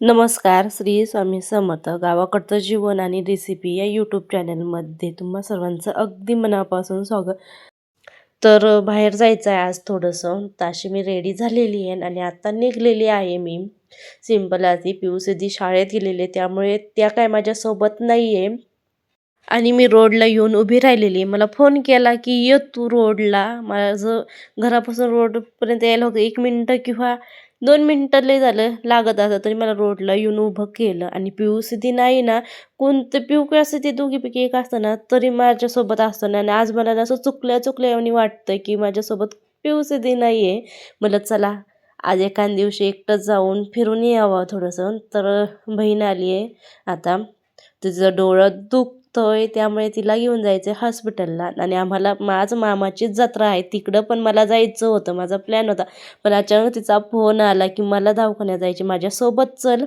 नमस्कार. श्री स्वामी समर्थ. गावाकडचं जीवन आणि रेसिपी या यूट्यूब चॅनलमध्ये तुम्हा सर्वांचं अगदी मनापासून स्वागत. बाहेर जायचं आहे आज थोडंसं, तर अशी मी रेडी झालेली आहे आणि आता निघलेली आहे मी. सिंपल अशी पिऊ सिद्धी शाळेत गेलेली आहे, त्यामुळे त्या काय माझ्यासोबत नाही आहे आणि मी रोडला येऊन उभी राहिलेली. मला फोन केला की ये तू रोडला. माझं घरापासून रोडपर्यंत यायला होतं 1 मिनिटं किंवा 2 मिनिटं लय झालं लागत असं, तरी मला रोडला येऊन उभं केलं. आणि पिऊ सिद्धी नाही ना, कोणतं पिऊ किंवा सिद्धी दोघीपैकी एक असतं ना, तरी माझ्यासोबत असतं ना. आणि आज मला ना असं चुकल्या वाटतं की माझ्यासोबत पिऊ सिद्धी नाही आहे. म्हणलं चला आज एखाद दिवशी एकटंच जाऊन फिरून यावं थोडंसं. बहीण आली आहे आता. तिचं डोळं दुखतंय, त्यामुळे तिला घेऊन जायचं आहे हॉस्पिटलला. आणि आम्हाला माझं मामाचीच जत्रा आहे, तिकडं पण मला जायचं होतं, माझा प्लॅन होता. पण अचानक तिचा फोन आला की मला दवाखान्यात जायची, माझ्यासोबत चल.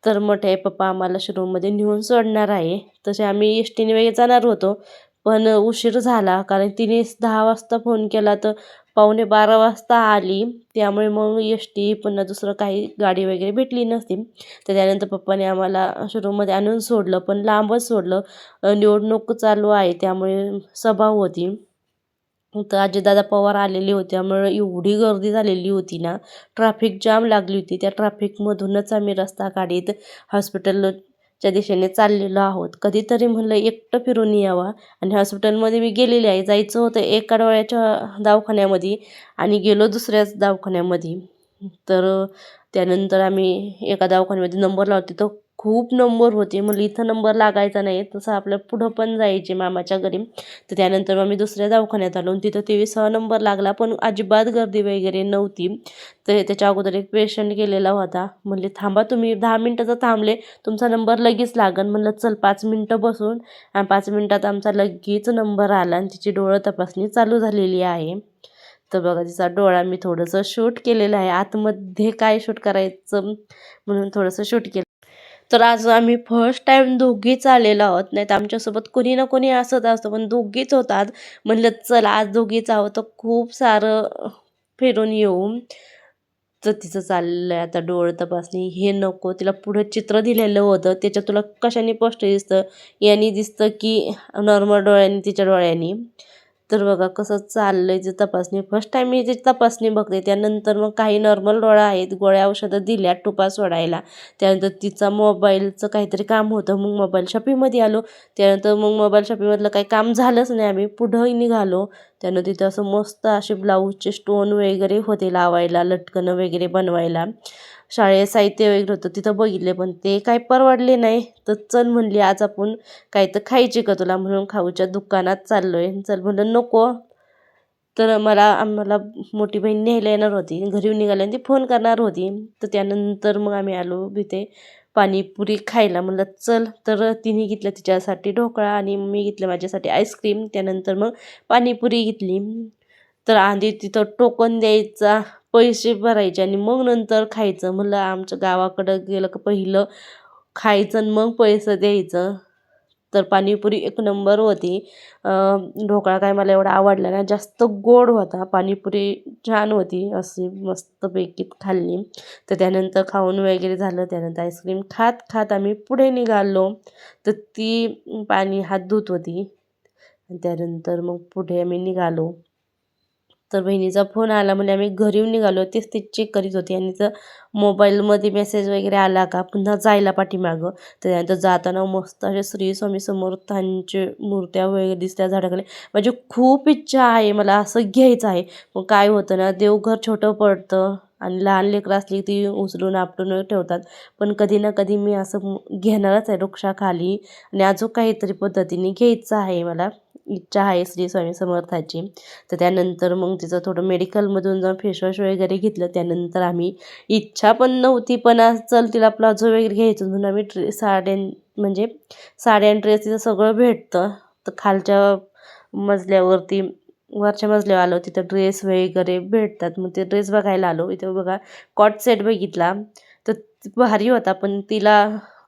तर मोठे पप्पा आम्हाला शिरूरमध्ये नेऊन सोडणार आहे. तसे आम्ही एस टीने वगैरे जाणार होतो, पण उशीर झाला कारण तिने 10 वाजता फोन केला तर 11:45 वाजता आली. त्यामुळे मग एस टी पुन्हा दुसरं काही गाडी वगैरे भेटली नसती. तर त्यानंतर पप्पाने आम्हाला शोरूममध्ये आणून सोडलं, पण लांबच सोडलं. निवडणूक चालू आहे त्यामुळे सभा होती. तर अजितदादा पवार आलेले होते, त्यामुळे एवढी गर्दी झालेली होती ना, ट्रॅफिक जाम लागली होती. त्या ट्रॅफिकमधूनच आम्ही रस्ता काढीत हॉस्पिटलच्या दिशेने चाललेलो आहोत. कधीतरी म्हणलं एकटं फिरून यावं. आणि हॉस्पिटलमध्ये मी गेलेली आहे. जायचं होतं एका डोळ्याच्या दवाखान्यामध्ये आणि गेलो दुसऱ्याच दवाखान्यामध्ये. तर त्यानंतर आम्ही एका दवाखान्यामध्ये नंबर लावला, तिथं खूप नंबर होते. म्हणलं इथं नंबर लागायचा नाही, तसं आपल्या पुढं पण जायचे मामाच्या घरी. तर त्यानंतर मग मी दुसऱ्या दवाखान्यात आलो आणि तिथं 23वा नंबर लागला, पण अजिबात गर्दी वगैरे नव्हती. तर त्याच्या अगोदर एक पेशंट गेलेला होता. म्हणले थांबा तुम्ही 10 मिनटं जर थांबले तुमचा नंबर लगेच लागन. म्हणलं चल 5 मिनटं बसून. आणि 5 मिनटात आमचा लगेच नंबर आला आणि तिची डोळं तपासणी चालू झालेली आहे. तर बघा तिचा डोळा मी थोडंसं शूट केलेलं आहे. आतमध्ये काय शूट करायचं म्हणून थोडंसं शूट केलं. तर आज आम्ही फर्स्ट टाईम दोघीच आलेलो आहोत. नाहीतर आमच्यासोबत कोणी ना कोणी असत असतं, पण दोघीच होतात. म्हणलं चला आज दोघीच आहोत तर खूप सारं फिरून येऊ. तर तिचं चाललंय आता डोळे तपासणी. हे नको, तिला पुढं चित्र दिलेलं होतं, त्याच्यात तुला कशाने स्पष्ट दिसतं, याने दिसतं की नॉर्मल डोळ्यांनी, तिच्या डोळ्यांनी. तर बघा कसं चाललंय तिची तपासणी. फर्स्ट टाईम मी तिची तपासणी बघते. त्यानंतर मग काही नॉर्मल डोळा आहेत, गोळ्या औषधं दिल्या टुपा सोडायला. त्यानंतर तिचा मोबाईलचं काहीतरी काम होतं, मग मोबाईल शॉपीमध्ये आलो. त्यानंतर मग मोबाईल शॉपीमधलं काही काम झालंच नाही, आम्ही पुढं निघालो. त्यानं तिथं असं मस्त असे ब्लाऊजचे स्टोन वगैरे होते लावायला, लटकनं वगैरे बनवायला. शाळेत साहित्य वगैरे होतं, तिथं बघितले पण ते काही परवडले नाही. तर चल म्हणली आज आपण काय तर खायची का तुला, म्हणून खाऊच्या दुकानात चाललोय. चल म्हणलं नको. तर आम्हाला मोठी बहीण न्यायला येणार होती, घरी निघाली आणि ती फोन करणार होती. तर त्यानंतर मग आम्ही आलो तिथे पाणीपुरी खायला. म्हणलं चल. तर तिने घेतलं तिच्यासाठी ढोकळा आणि मी घेतलं माझ्यासाठी आईस्क्रीम. त्यानंतर मग पाणीपुरी घेतली. तर आधी तिथं टोकन द्यायचा, पैसे भरायचे आणि मग नंतर खायचं. म्हणलं आमच्या गावाकडं गेलं का पहिलं खायचं आणि मग पैसे द्यायचं. तर पाणीपुरी एक नंबर होती. ढोकळा काय मला एवढा आवडला नाही, जास्त गोड होता. पाणीपुरी छान होती, अशी मस्तपैकी खाल्ली. तर त्यानंतर खाऊन वगैरे झालं. त्यानंतर आईस्क्रीम खात खात आम्ही पुढे निघालो. तर ती पाणी हात धुत होती आणि त्यानंतर मग पुढे आम्ही निघालो. तर बहिणीचा फोन आला म्हणजे आम्ही घरी येऊन निघालो. तेच ते चेक करीत होती आणि तिचं मोबाईलमध्ये मेसेज वगैरे आला का पुन्हा जायला पाठीमागं. तर त्यानंतर जाताना मस्त असे श्री स्वामी समर्थांचे मूर्त्या वगैरे दिसत्या झाडाखाली. माझी खूप इच्छा आहे, मला असं घ्यायचं आहे. मग काय होतं ना, देवघर छोटं पडतं आणि लहान लेकरं असली ती उचलून आपटून ठेवतात. पण कधी ना कधी मी असं घेणारच आहे वृक्षाखाली आणि अजून काहीतरी पद्धतीने घ्यायचं आहे, मला इच्छा आहे श्री स्वामी समर्थाची. तर त्यानंतर मग तिचं थोडं मेडिकलमधून जाऊन फेसवॉश वगैरे घेतलं. त्यानंतर आम्ही इच्छा पण नव्हती, पण आज चल तिला प्लाझो वगैरे घ्यायचं म्हणून आम्ही म्हणजे साड्या आणि ड्रेस तिथं सगळं भेटतं. तर खालच्या मजल्यावरती वरच्या मजल्यावर आलो, तिथं ड्रेस वगैरे भेटतात. मग ते ड्रेस बघायला आलो. इथं बघा कॉट सेट बघितला, तर भारी होता, पण तिला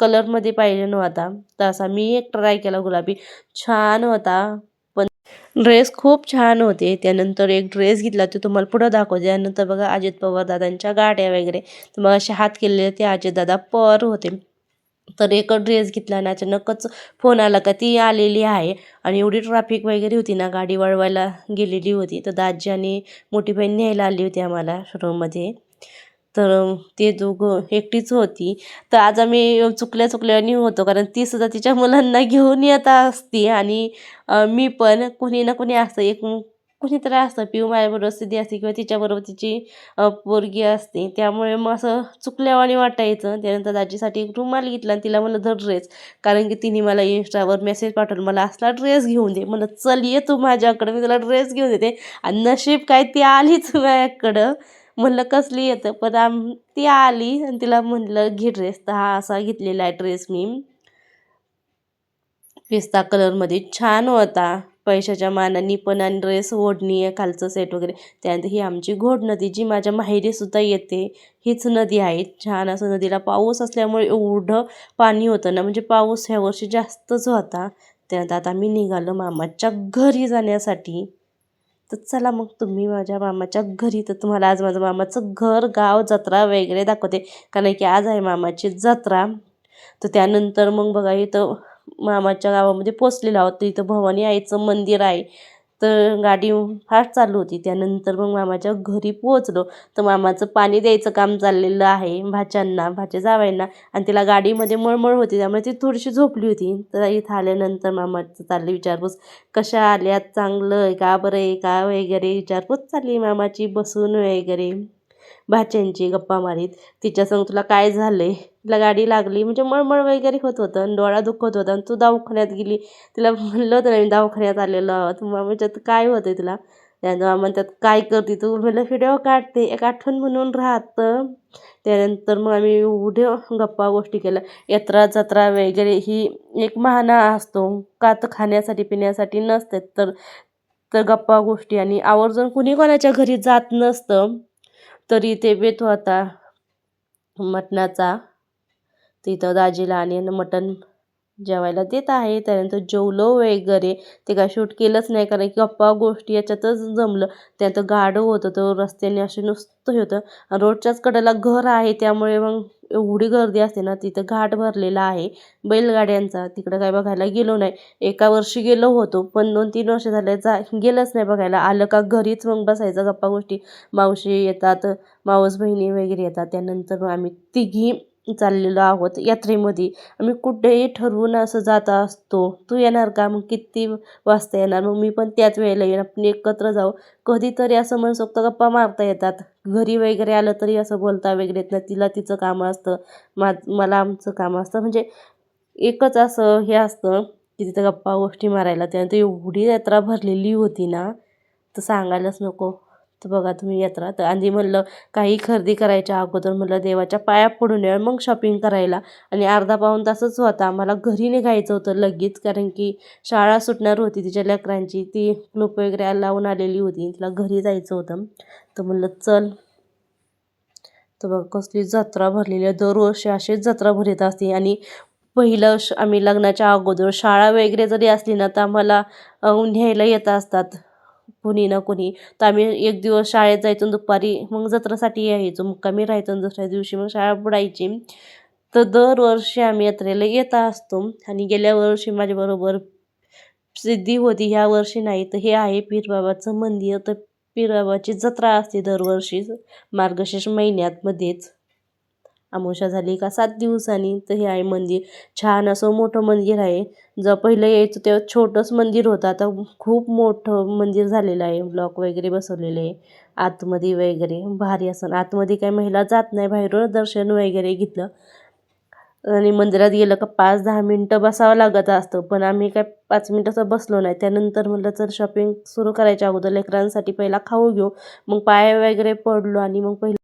कलरमध्ये पाहिजे नव्हता. तर असा मी एक ट्राय केला गुलाबी, छान होता. ड्रेस खूप छान होते. त्यानंतर एक ड्रेस घेतला तो तुम्हाला पुढं दाखवते. त्यानंतर बघा अजित पवार दादांच्या गाड्या वगैरे तर मग असे हात केलेले ते अजितदादा पवार होते. तर एक ड्रेस घेतला आणि अचानकच फोन आला का ती आलेली आहे आणि एवढी ट्रॅफिक वगैरे होती ना, गाडी वळवायला गेलेली होती. तर दाजी आणि मोठी बहीण न्यायला आली होती आम्हाला शोरूममध्ये. तर ते दोघं एकटीच होती. तर आज आम्ही चुकल्यावानी होतो कारण ती सुद्धा तिच्या मुलांना घेऊन येत असती आणि मी पण कोणी ना कोणी असतं कुणीतरी असतं. पिऊ माझ्याबरोबर सिद्धी असते किंवा तिच्याबरोबर तिची पोरगी असते. त्यामुळे मग असं चुकल्यावानी वाटायचं. त्यानंतर दाजीसाठी एक रुमाल घेतला आणि तिला म्हणलं धर ड्रेस. कारण की तिने मला Instaवर मेसेज पाठवला, मला असला ड्रेस घेऊन दे. म्हणलं चल ये तू माझ्याकडं, मी तुला ड्रेस घेऊन देते. आणि नशीब काय ती आलीच माझ्याकडं. म्हणलं कसली येतं, पण ती आली आणि तिला म्हणलं घे ड्रेस. तर हा असा घेतलेला आहे ड्रेस मी. पिस्ता कलरमध्ये छान होता. पैशाच्या मानाने पण आणि ड्रेस, ओढणी आहे, खालचं सेट वगैरे. त्यानंतर ही आमची घोड नदी जी माझ्या माहेरीसुद्धा येते. हीच नदी आहे. छान असं नदीला पाऊस असल्यामुळे एवढं पाणी होतं ना, म्हणजे पाऊस ह्या वर्षी जास्तच होता. त्यानंतर आता आम्ही निघालो मामाच्या घरी जाण्यासाठी. तर चला मग तुम्ही माझ्या मामाच्या घरी. तर तुम्हाला आज माझं मामाचं घर, गाव, जत्रा वगैरे दाखवते. कारण की आज आहे मामाची जत्रा. तर त्यानंतर मग बघा इथं मामाच्या गावामध्ये पोचलेलो आहोत. तर इथं भवानी आईचं मंदिर आहे. तर गाडी फास्ट चालू होती. त्यानंतर मग मामाच्या घरी पोहोचलो. तर मामाचं पाणी द्यायचं काम चाललेलं आहे भाच्यांना, भाच्या जावयांना. आणि तिला गाडीमध्ये मळमळ होती त्यामुळे ती थोडीशी झोपली होती. तर इथं आल्यानंतर मामाचं चालली विचारपूस, कशा आल्यात, चांगलं आहे का, बरं आहे का वगैरे विचारपूस चालली मामाची बसून वगैरे. भाच्यांची गप्पा मारीत. तिच्यासंग तुला काय झालंय, तिला गाडी लागली म्हणजे मळमळ वगैरे होत होतं आणि डोळा दुखत होता आणि तू दवाखान्यात गेली. तिला म्हणलं होतं ना मी दवाखान्यात आलेलो आहोत. मामाच्यात काय होतं तिला. त्यानंतर मामा म्हणतात काय करते तू, म्हणलं व्हिडिओ काढते, एक आठवण म्हणून राहतं. त्यानंतर मग आम्ही एवढ्या गप्पा गोष्टी केल्या. यात्रा जत्रा वगैरे ही एक बहाणा असतो का, तर खाण्यासाठी पिण्यासाठी नसते तर तर गप्पा गोष्टी. आणि आवर्जून कुणी कोणाच्या घरी जात नसतं. तरी ते बेत होता मटणाचा. तिथं दाजीला आणि मटण जेवायला देत आहे. त्यानंतर जेवलो वगैरे. ते काय शूट केलंच नाही कारण की गप्पा गोष्टी याच्यातच जमलं. त्यानंतर गाडं होतं तर रस्त्याने असे नुसतं हे होतं. रोडच्याच कडेला घर आहे त्यामुळे मग एवढी गर्दी असते ना, तिथं घाट भरलेला आहे बैलगाड्यांचा. तिकडं काय बघायला गेलो नाही. एका वर्षी गेलो होतो पण 2-3 वर्ष झाले गेलंच नाही बघायला. आलं का घरीच मग बसायचं गप्पा गोष्टी. मावशी येतात, मावस बहिणी वगैरे येतात. त्यानंतर मग आम्ही तिघी चाललेलो आहोत यात्रेमध्ये. आम्ही कुठेही ठरवून असं जात असतो. तू येणार का, मग किती वाजता येणार, मग मी पण त्याच वेळेला येईन, आपण एकत्र जाऊ. कधीतरी असं मनसोक्त गप्पा मारता येतात. घरी वगैरे आलं तरी असं बोलता वगैरे येत नाही. तिला तिचं काम असतं, मला आमचं काम असतं. म्हणजे एकच असं हे असतं की तिथं गप्पा गोष्टी मारायला. त्यानंतर एवढी यात्रा भरलेली होती ना, तर सांगायलाच नको. तर बघा तुम्ही यात्रा. तर आधी म्हणलं काही खरेदी करायच्या अगोदर म्हणलं देवाच्या पाया पडून या, मग शॉपिंग करायला. आणि अर्धा पाऊण तासच होता. आम्हाला घरी निघायचं होतं लगेच कारण की शाळा सुटणार होती तिच्या लेकरांची. ती क्लूप वगैरे लावून आलेली होती, तिला घरी जायचं होतं. तर म्हणलं चल. तर बघा कसली जत्रा भरलेली आहे. दरवर्षी अशीच जत्रा भरत असते. आणि पहिलं आम्ही लग्नाच्या अगोदर शाळा वगैरे जरी असली ना, तर आम्हाला न्यायला येत असतात कुणी ना कुणी. तर आम्ही एक दिवस शाळेत जायचो दुपारी मग जत्रेसाठी यायचो. मुक्कामी राहायचो आणि दुसऱ्या दिवशी मग शाळा बुडायची. तर दरवर्षी आम्ही यात्रेला येत असतो. आणि गेल्या वर्षी माझ्याबरोबर सिद्धी होती, ह्या वर्षी नाही. तर हे आहे पीरबाबाचं मंदिर. तर पीरबाबाची जत्रा असते दरवर्षीच मार्गशीर्ष महिन्यामध्येच. अमावस्या झाली का 7 दिवसांनी. तर हे आहे मंदिर. छान असं मोठं मंदिर आहे. पहिलं यायचं तेव्हा छोटंच मंदिर होतं. आता खूप मोठं मंदिर झालेलं आहे. ब्लॉक वगैरे बसवलेले आहे आतमध्ये वगैरे. भारी असं आतमध्ये काही महिला जात नाही, बाहेरून दर्शन वगैरे घेतलं. आणि मंदिरात गेलं का 5-10 मिनटं बसावं लागत असतं. पण आम्ही काय 5 मिनटाचं बसलो नाही. त्यानंतर म्हटलं चल शॉपिंग सुरू करायच्या अगोदर लेकरांसाठी पहिला खाऊ घेऊ. मग पाय वगैरे पडलो आणि मग पहिलं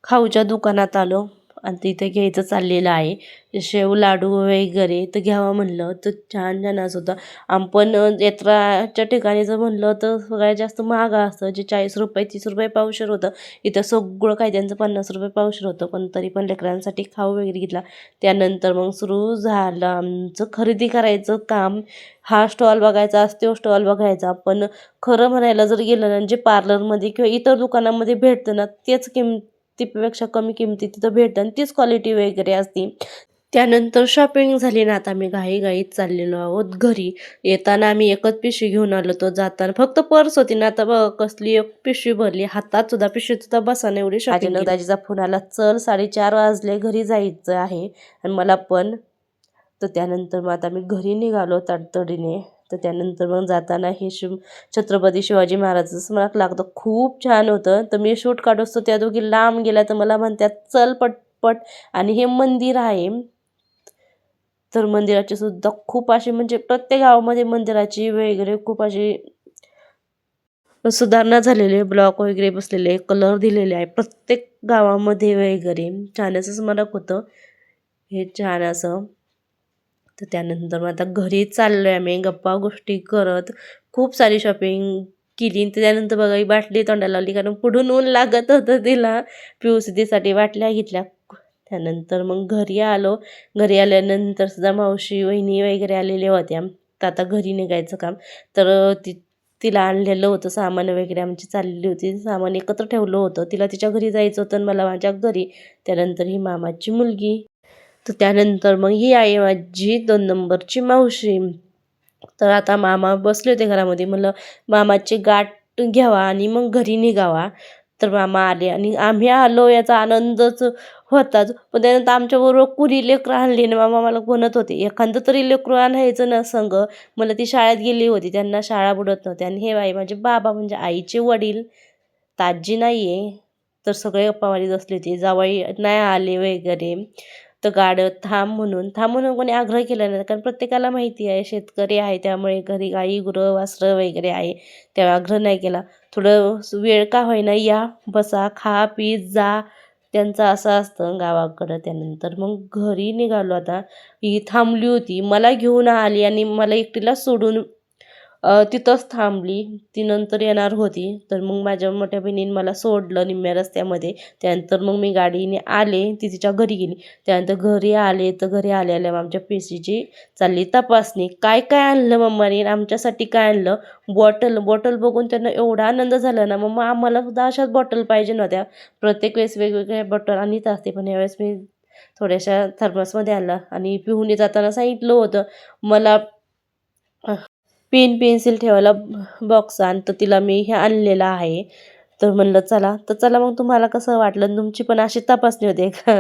खाऊच्या दुकानात आलो. आणि तिथे घ्यायचं चाललेलं आहे शेव लाडू वगैरे. तर घ्यावा म्हणलं तर छान छान असं होतं. आपण यात्राच्या ठिकाणी जर म्हणलं तर सगळ्यात जास्त महाग असतं, जे 40 रुपये 30 रुपये पावशेर होतं. इथं सगळं काही त्यांचं 50 रुपये पावशेर होतं, पण तरी पण लेकरांसाठी खाऊ वगैरे घेतला. त्यानंतर मग सुरू झालं आमचं खरेदी करायचं काम. हा स्टॉल बघायचा, तो स्टॉल बघायचा. पण खरं म्हणायला जर गेलं ना, जे पार्लरमध्ये किंवा इतर दुकानामध्ये भेटतं ना, तेच किमतीपेक्षा कमी किमतीत तिथं भेटतं आणि तीच क्वालिटी वगैरे असते. त्यानंतर शॉपिंग झाली ना, आता आम्ही घाईघाईत चाललेलो आहोत घरी. येताना आम्ही एकच पिशवी घेऊन आलो होतो. जाताना फक्त पर्स होती ना, आता बघ कसली एक पिशवी भरली. हातात सुद्धा पिशवीत सुद्धा बसाना एवढी शॉपिंग केली. दाजीचा फोन आला, "चल 4:30 वाजले, घरी जायचं आहे." आणि मला पण. तर त्यानंतर मग आता मी घरी निघालो तातडीने. तर त्यानंतर मग जाताना हे छत्रपती शिवाजी महाराजाचं स्मारक लागतं. खूप छान होतं. तर मी शूट काढत असतो, त्या दोघी लांब गेल्या तर मला म्हणतात, "चल पटपट." आणि हे मंदिर आहे. तर मंदिराची सुद्धा खूप अशी म्हणजे प्रत्येक गावामध्ये मंदिराची वगैरे खूप अशी सुधारणा झालेली, ब्लॉक वगैरे बसलेले, कलर दिलेले आहे प्रत्येक गावामध्ये वगैरे. छान असं स्मारक होतं हे, छान असं. तर त्यानंतर मग आता घरी चाललोय आम्ही गप्पा गोष्टी करत. खूप सारी शॉपिंग केली. तर त्यानंतर बघा ही बाटली तोंडाला लावली, कारण पुढून ऊन लागत होतं तिला. पिऊसतीसाठी बाटल्या घेतल्या. त्यानंतर मग घरी आलो. घरी आल्यानंतर सुद्धा मावशी वहिनी वगैरे आलेल्या होत्या. तर आता घरी निघायचं काम. तर तिला आणलेलं होतं सामान वगैरे, आमची चाललेली होती. सामान एकत्र ठेवलं होतं. तिला तिच्या घरी जायचं होतं आणि मला माझ्या घरी. त्यानंतर ही मामाची मुलगी. तर त्यानंतर मग ही आहे माझी 2 नंबरची मावशी. तर आता मामा बसले होते घरामध्ये. म्हणलं मामाची गाठ घ्यावा आणि मग घरी निघावा. तर मामा आले आणि आम्ही आलो याचा आनंदच होताच. पण त्यानंतर आमच्याबरोबर कुणी लेकरं आणली ना, मामा मला म्हणत होते, "एखादं तरी लेकरू आणायचं ना संग." मला ती शाळेत गेली होती, त्यांना शाळा बुडत नव्हती. आणि हे बाई माझे बाबा म्हणजे आईचे वडील, तर नाही आहे. तर सगळे गप्पा मारीत बसले होते. जावई नाही आले वगैरे. तर गाडं थांब म्हणून कोणी आग्रह केला नाही, कारण प्रत्येकाला माहिती आहे शेतकरी आहे, त्यामुळे घरी गाई गुरं वासरं वगैरे आहे, त्यामुळे आग्रह नाही केला. थोडं वेळ का होईना या, बसा, खा पी जा, त्यांचं असं असतं गावाकडं. त्यानंतर मग घरी निघालो. आता ही थांबली होती, मला घेऊन आली आणि मला एकटीला सोडून तिथंच थांबली. ती नंतर येणार होती. तर मग माझ्या मोठ्या बहिणीने मला सोडलं निम्म्या रस्त्यामध्ये. त्यानंतर मग मी गाडीने आले, ती तिच्या घरी गेली. त्यानंतर घरी आले, तर घरी आल्या आमच्या पेशीची चालली तपासणी. काय काय आणलं मम्माने, आमच्यासाठी काय आणलं, बॉटल बघून त्यांना एवढा आनंद झाला ना. मग आम्हाला सुद्धा अशाच बॉटल पाहिजे नव्हत्या. प्रत्येक वेळेस वेगवेगळ्या बॉटल आणत असते, पण यावेळेस मी थोड्याशा थर्मसमध्ये आणला आणि पिऊन जाताना सांगितलं होतं मला पेन्सिल ठेवायला बॉक्स आण. तर तिला मी हे आणलेलं आहे. तर म्हणलं चला. तर चला मग तुम्हाला कसं वाटलं, तुमची पण अशी तपासणी होते का?